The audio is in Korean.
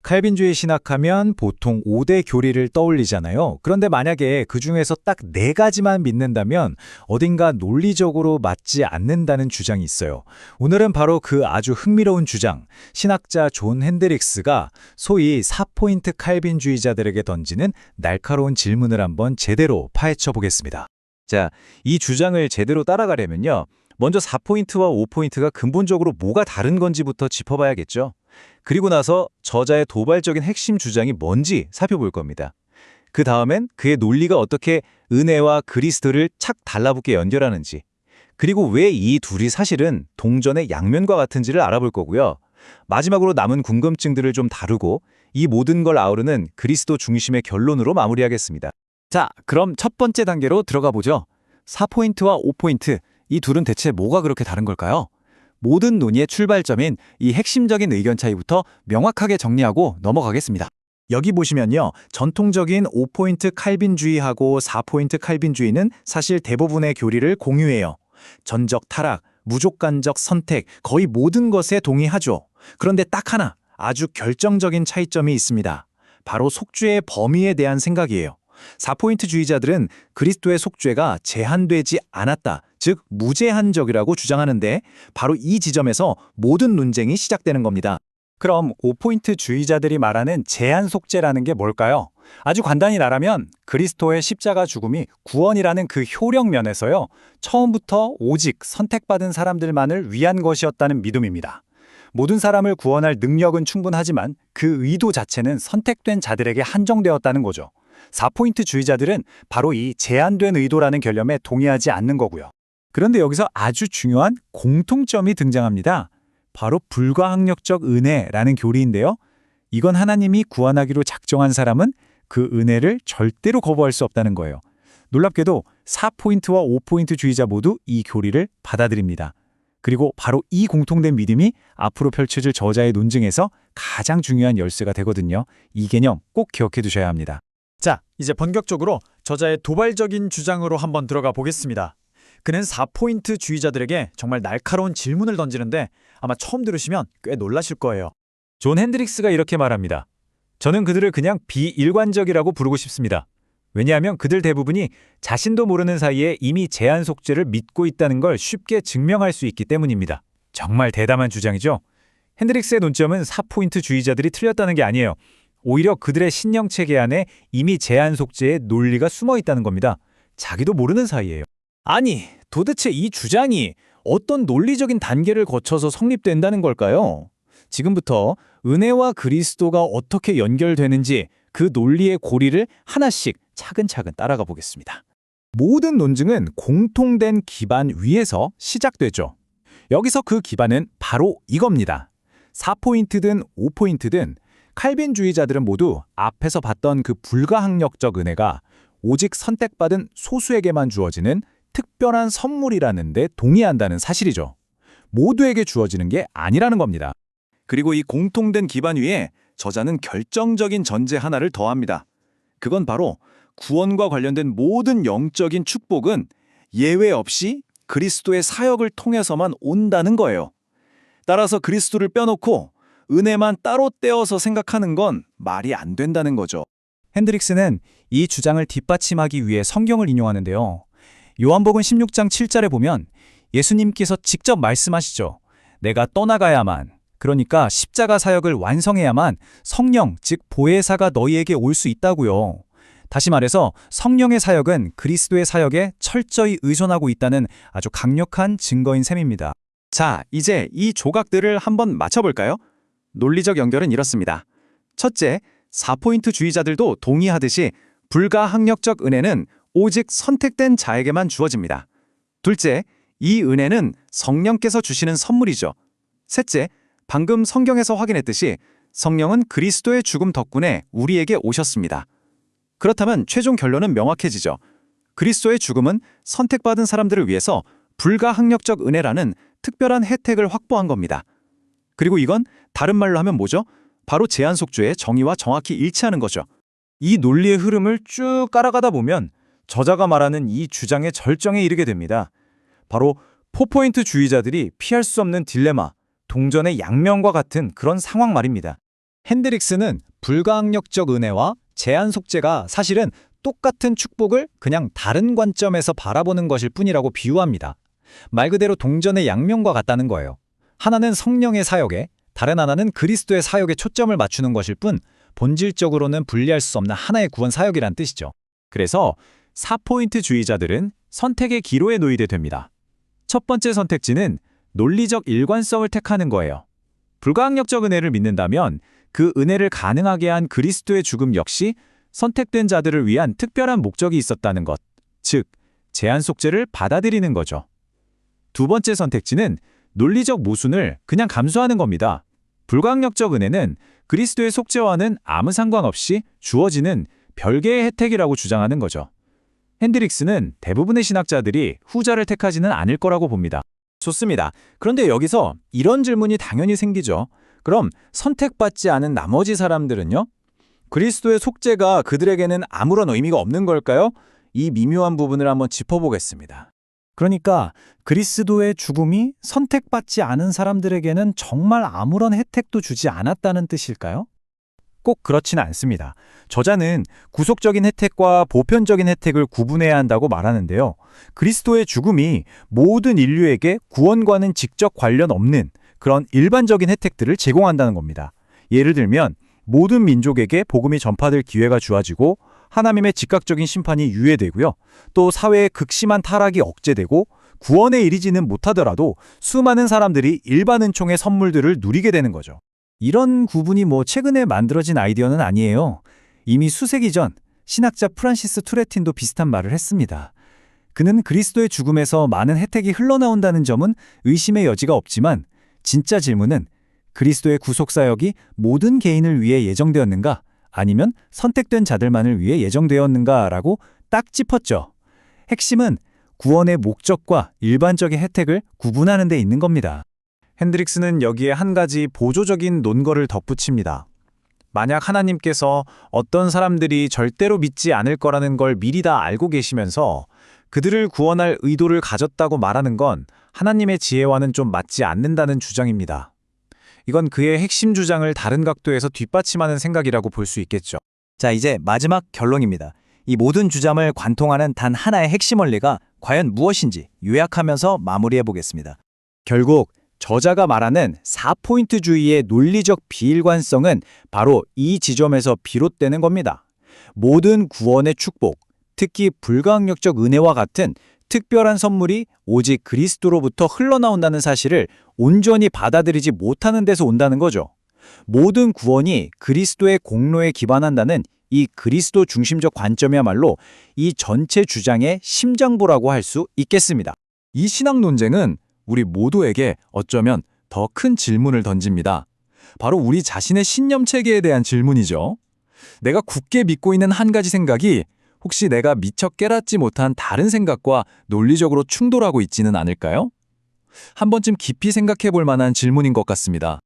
칼빈주의 신학하면 보통 5대 교리를 떠올리잖아요. 그런데 만약에 그 중에서 딱 4가지만 믿는다면 어딘가 논리적으로 맞지 않는다는 주장이 있어요. 오늘은 바로 그 아주 흥미로운 주장, 신학자 존 핸드릭스가 소위 4포인트 칼빈주의자들에게 던지는 날카로운 질문을 한번 제대로 파헤쳐 보겠습니다. 자, 이 주장을 제대로 따라가려면요. 먼저 4포인트와 5포인트가 근본적으로 뭐가 다른 건지부터 짚어봐야겠죠. 그리고 나서 저자의 도발적인 핵심 주장이 뭔지 살펴볼 겁니다. 그 다음엔 그의 논리가 어떻게 은혜와 그리스도를 착 달라붙게 연결하는지, 그리고 왜 이 둘이 사실은 동전의 양면과 같은지를 알아볼 거고요. 마지막으로 남은 궁금증들을 좀 다루고 이 모든 걸 아우르는 그리스도 중심의 결론으로 마무리하겠습니다. 자, 그럼 첫 번째 단계로 들어가 보죠. 4포인트와 5포인트, 이 둘은 대체 뭐가 그렇게 다른 걸까요? 모든 논의의 출발점인 이 핵심적인 의견 차이부터 명확하게 정리하고 넘어가겠습니다. 여기 보시면요. 전통적인 5포인트 칼빈주의하고 4포인트 칼빈주의는 사실 대부분의 교리를 공유해요. 전적 타락, 무조건적 선택, 거의 모든 것에 동의하죠. 그런데 딱 하나, 아주 결정적인 차이점이 있습니다. 바로 속죄의 범위에 대한 생각이에요. 4포인트 주의자들은 그리스도의 속죄가 제한되지 않았다, 즉 무제한적이라고 주장하는데 바로 이 지점에서 모든 논쟁이 시작되는 겁니다. 그럼 5포인트 주의자들이 말하는 제한 속죄라는 게 뭘까요? 아주 간단히 말하면 그리스도의 십자가 죽음이 구원이라는 그 효력 면에서요, 처음부터 오직 선택받은 사람들만을 위한 것이었다는 믿음입니다. 모든 사람을 구원할 능력은 충분하지만 그 의도 자체는 선택된 자들에게 한정되었다는 거죠. 4포인트 주의자들은 바로 이 제한된 의도라는 결념에 동의하지 않는 거고요. 그런데 여기서 아주 중요한 공통점이 등장합니다. 바로 불가항력적 은혜라는 교리인데요. 이건 하나님이 구원하기로 작정한 사람은 그 은혜를 절대로 거부할 수 없다는 거예요. 놀랍게도 4포인트와 5포인트 주의자 모두 이 교리를 받아들입니다. 그리고 바로 이 공통된 믿음이 앞으로 펼쳐질 저자의 논증에서 가장 중요한 열쇠가 되거든요. 이 개념 꼭 기억해 두셔야 합니다. 자, 이제 본격적으로 저자의 도발적인 주장으로 한번 들어가 보겠습니다. 그는 4포인트 주의자들에게 정말 날카로운 질문을 던지는데 아마 처음 들으시면 꽤 놀라실 거예요. 존 핸드릭스가 이렇게 말합니다. 저는 그들을 그냥 비일관적이라고 부르고 싶습니다. 왜냐하면 그들 대부분이 자신도 모르는 사이에 이미 제한 속죄를 믿고 있다는 걸 쉽게 증명할 수 있기 때문입니다. 정말 대담한 주장이죠. 핸드릭스의 논점은 4포인트 주의자들이 틀렸다는 게 아니에요. 오히려 그들의 신령 체계 안에 이미 제한 속죄의 논리가 숨어 있다는 겁니다. 자기도 모르는 사이에요. 아니, 도대체 이 주장이 어떤 논리적인 단계를 거쳐서 성립된다는 걸까요? 지금부터 은혜와 그리스도가 어떻게 연결되는지 그 논리의 고리를 하나씩 차근차근 따라가 보겠습니다. 모든 논증은 공통된 기반 위에서 시작되죠. 여기서 그 기반은 바로 이겁니다. 4포인트든 5포인트든 칼빈주의자들은 모두 앞에서 봤던 그 불가항력적 은혜가 오직 선택받은 소수에게만 주어지는 특별한 선물이라는 데 동의한다는 사실이죠. 모두에게 주어지는 게 아니라는 겁니다. 그리고 이 공통된 기반 위에 저자는 결정적인 전제 하나를 더합니다. 그건 바로 구원과 관련된 모든 영적인 축복은 예외 없이 그리스도의 사역을 통해서만 온다는 거예요. 따라서 그리스도를 빼놓고 은혜만 따로 떼어서 생각하는 건 말이 안 된다는 거죠. 핸드릭스는 이 주장을 뒷받침하기 위해 성경을 인용하는데요. 요한복음 16장 7절에 보면 예수님께서 직접 말씀하시죠. 내가 떠나가야만, 그러니까 십자가 사역을 완성해야만 성령, 즉 보혜사가 너희에게 올 수 있다고요. 다시 말해서 성령의 사역은 그리스도의 사역에 철저히 의존하고 있다는 아주 강력한 증거인 셈입니다. 자, 이제 이 조각들을 한번 맞춰볼까요? 논리적 연결은 이렇습니다. 첫째, 4포인트 주의자들도 동의하듯이 불가항력적 은혜는 오직 선택된 자에게만 주어집니다. 둘째, 이 은혜는 성령께서 주시는 선물이죠. 셋째, 방금 성경에서 확인했듯이 성령은 그리스도의 죽음 덕분에 우리에게 오셨습니다. 그렇다면 최종 결론은 명확해지죠. 그리스도의 죽음은 선택받은 사람들을 위해서 불가항력적 은혜라는 특별한 혜택을 확보한 겁니다. 그리고 이건 다른 말로 하면 뭐죠? 바로 제한 속죄의 정의와 정확히 일치하는 거죠. 이 논리의 흐름을 쭉 따라가다 보면 저자가 말하는 이 주장의 절정에 이르게 됩니다. 바로 4포인트 주의자들이 피할 수 없는 딜레마, 동전의 양면과 같은 그런 상황 말입니다. 핸드릭스는 불가항력적 은혜와 제한 속죄가 사실은 똑같은 축복을 그냥 다른 관점에서 바라보는 것일 뿐이라고 비유합니다. 말 그대로 동전의 양면과 같다는 거예요. 하나는 성령의 사역에, 다른 하나는 그리스도의 사역에 초점을 맞추는 것일 뿐 본질적으로는 분리할 수 없는 하나의 구원 사역이란 뜻이죠. 그래서 4포인트 주의자들은 선택의 기로에 놓이게 됩니다. 첫 번째 선택지는 논리적 일관성을 택하는 거예요. 불가항력적 은혜를 믿는다면 그 은혜를 가능하게 한 그리스도의 죽음 역시 선택된 자들을 위한 특별한 목적이 있었다는 것, 즉 제한 속죄를 받아들이는 거죠. 두 번째 선택지는 논리적 모순을 그냥 감수하는 겁니다. 불가항력적 은혜는 그리스도의 속죄와는 아무 상관없이 주어지는 별개의 혜택이라고 주장하는 거죠. 핸드릭스는 대부분의 신학자들이 후자를 택하지는 않을 거라고 봅니다. 좋습니다. 그런데 여기서 이런 질문이 당연히 생기죠. 그럼 선택받지 않은 나머지 사람들은요? 그리스도의 속죄가 그들에게는 아무런 의미가 없는 걸까요? 이 미묘한 부분을 한번 짚어보겠습니다. 그러니까 그리스도의 죽음이 선택받지 않은 사람들에게는 정말 아무런 혜택도 주지 않았다는 뜻일까요? 꼭 그렇지는 않습니다. 저자는 구속적인 혜택과 보편적인 혜택을 구분해야 한다고 말하는데요. 그리스도의 죽음이 모든 인류에게 구원과는 직접 관련 없는 그런 일반적인 혜택들을 제공한다는 겁니다. 예를 들면 모든 민족에게 복음이 전파될 기회가 주어지고 하나님의 즉각적인 심판이 유예되고요. 또 사회의 극심한 타락이 억제되고 구원에 이르지는 못하더라도 수많은 사람들이 일반 은총의 선물들을 누리게 되는 거죠. 이런 구분이 최근에 만들어진 아이디어는 아니에요. 이미 수세기 전 신학자 프란시스 투레틴도 비슷한 말을 했습니다. 그는 그리스도의 죽음에서 많은 혜택이 흘러나온다는 점은 의심의 여지가 없지만 진짜 질문은 그리스도의 구속사역이 모든 개인을 위해 예정되었는가 아니면 선택된 자들만을 위해 예정되었는가라고 딱 짚었죠. 핵심은 구원의 목적과 일반적인 혜택을 구분하는 데 있는 겁니다. 핸드릭스는 여기에 한 가지 보조적인 논거를 덧붙입니다. 만약 하나님께서 어떤 사람들이 절대로 믿지 않을 거라는 걸 미리 다 알고 계시면서 그들을 구원할 의도를 가졌다고 말하는 건 하나님의 지혜와는 좀 맞지 않는다는 주장입니다. 이건 그의 핵심 주장을 다른 각도에서 뒷받침하는 생각이라고 볼 수 있겠죠. 자, 이제 마지막 결론입니다. 이 모든 주장을 관통하는 단 하나의 핵심 원리가 과연 무엇인지 요약하면서 마무리해 보겠습니다. 결국 저자가 말하는 4포인트주의의 논리적 비일관성은 바로 이 지점에서 비롯되는 겁니다. 모든 구원의 축복, 특히 불가항력적 은혜와 같은 특별한 선물이 오직 그리스도로부터 흘러나온다는 사실을 온전히 받아들이지 못하는 데서 온다는 거죠. 모든 구원이 그리스도의 공로에 기반한다는 이 그리스도 중심적 관점이야말로 이 전체 주장의 심장부라고 할 수 있겠습니다. 이 신학 논쟁은 우리 모두에게 어쩌면 더 큰 질문을 던집니다. 바로 우리 자신의 신념 체계에 대한 질문이죠. 내가 굳게 믿고 있는 한 가지 생각이 혹시 내가 미처 깨닫지 못한 다른 생각과 논리적으로 충돌하고 있지는 않을까요? 한 번쯤 깊이 생각해 볼 만한 질문인 것 같습니다.